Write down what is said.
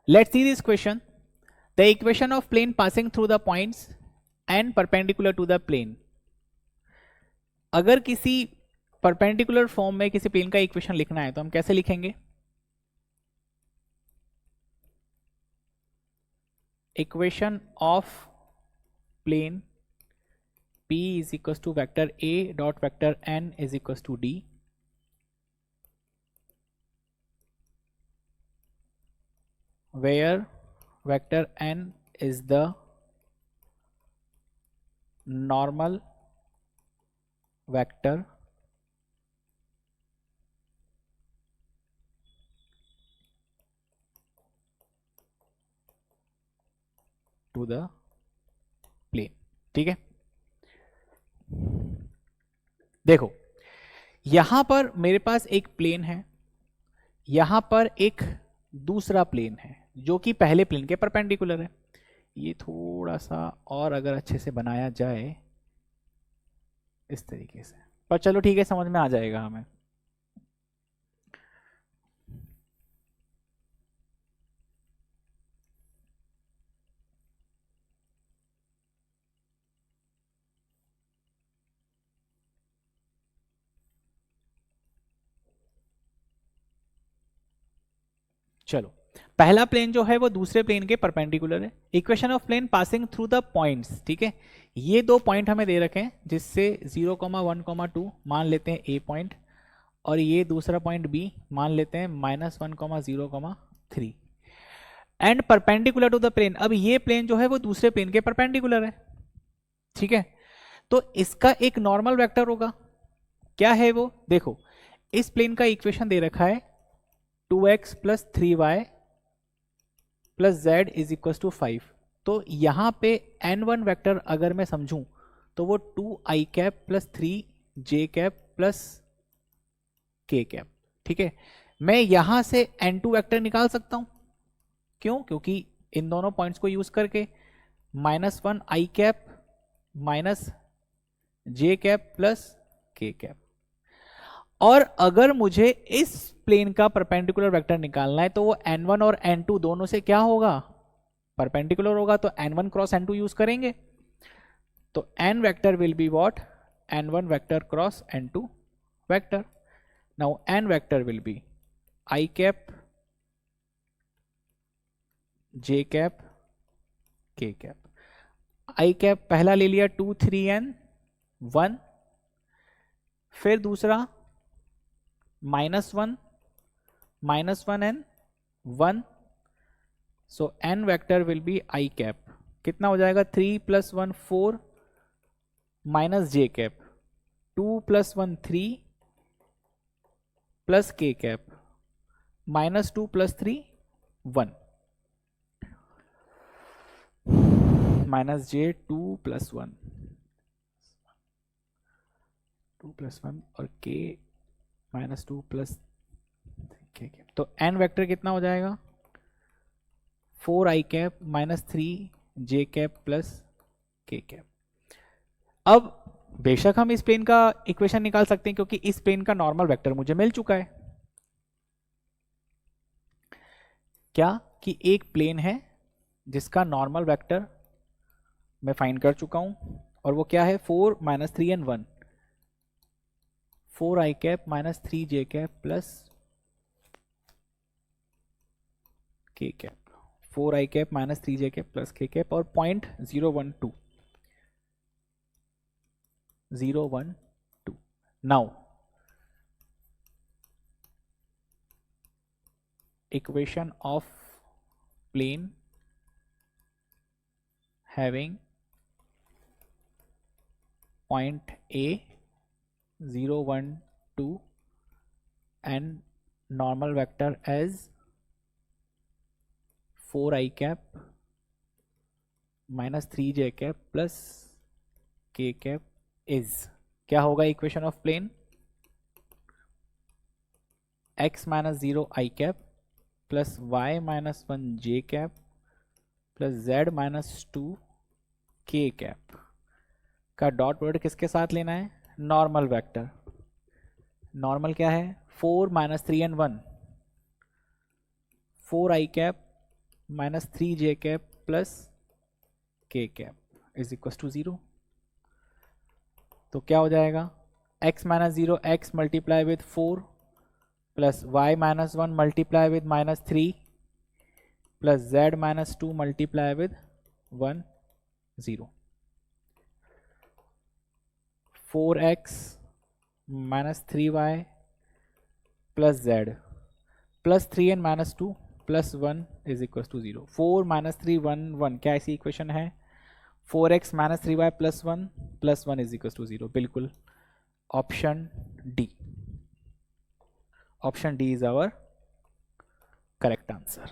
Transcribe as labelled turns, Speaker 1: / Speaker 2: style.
Speaker 1: Let's see this question. The equation of plane passing through the points and perpendicular to the plane. अगर किसी perpendicular form में किसी plane का equation लिखना है तो हम कैसे लिखेंगे? Equation of plane P is equals to vector A dot vector N is equals to D. Where vector N is the normal vector to the plane. ठीक है, देखो यहां पर मेरे पास एक प्लेन है, यहां पर एक दूसरा प्लेन है जो कि पहले प्लेन के परपेंडिकुलर है। ये थोड़ा सा और अगर अच्छे से बनाया जाए इस तरीके से, पर चलो ठीक है, समझ में आ जाएगा हमें। चलो, पहला प्लेन जो है वो दूसरे प्लेन के परपेंडिकुलर है। Equation of plane passing through the points, ठीक है, ये दो पॉइंट हमें दे रखे हैं जिससे 0,1,2 मान लेते हैं ए पॉइंट, और ये दूसरा पॉइंट बी मान लेते हैं -1,0,3 and perpendicular to the plane. अब ये प्लेन जो है वो दूसरे प्लेन के परपेंडिकुलर है, ठीक है, तो इसका एक नॉर्मल वेक्टर होगा। क्या है वो? देखो, इस प्लेन का इक्वेशन दे रखा है 2x plus 3y plus z is equal to 5। तो यहां पे n1 वेक्टर अगर मैं समझूं तो वो 2i cap plus 3j cap plus k cap, ठीक है। मैं यहां से n2 वेक्टर निकाल सकता हूं, क्यों? क्योंकि इन दोनों पॉइंट्स को यूज करके -1i cap minus j cap plus k cap. और अगर मुझे इस प्लेन का परपेंडिकुलर वेक्टर निकालना है तो वो n1 और n2 दोनों से क्या होगा? परपेंडिकुलर होगा, तो n1 क्रॉस n2 यूज करेंगे, तो n vector will be what? n1 vector cross n2 vector. Now n vector will be i cap j cap k cap. i cap पहला ले लिया 2 3 n 1, फिर दूसरा -1 n 1, so n vector will be i cap. कितना हो जाएगा? 3 + 1 4 minus j cap, 2 + 1 3 plus k cap, -2 + 3 1 minus j 2 + 1 2 + 1 और k -2 + k cap. तो n वेक्टर कितना हो जाएगा? 4i cap minus 3j cap plus k cap. अब बेशक हम इस प्लेन का इक्वेशन निकाल सकते हैं क्योंकि इस प्लेन का नॉर्मल वेक्टर मुझे मिल चुका है। क्या? कि एक प्लेन है जिसका नॉर्मल वेक्टर मैं फाइंड कर चुका हूं, और वो क्या है? 4 - 3 n 1, 4i cap minus 3j cap plus k cap, 4i cap minus 3j cap plus k cap, और point 0,1,2 0,1,2। Now equation of plane having point A 0,1,2 and normal vector as 4i cap minus 3j cap plus k cap is, क्या होगा equation of plane? x - 0 i cap plus y - 1 j cap plus z - 2 k cap का dot product किसके साथ लेना है? Normal vector. Normal क्या है? 4 - 3 n 1, 4i cap minus 3j cap plus k cap is equal to 0। तो क्या हो जाएगा, x minus 0 x multiply with 4 plus y minus 1 multiply with minus 3 plus z minus 2 multiply with 1 0। 4x minus 3y plus z plus 3n minus 2 plus 1 is equal to 0। 4 minus 3 1 1, क्या ऐसी equation है? 4x minus 3y plus 1 is equal to 0। बिल्कुल option D, option D is our correct answer.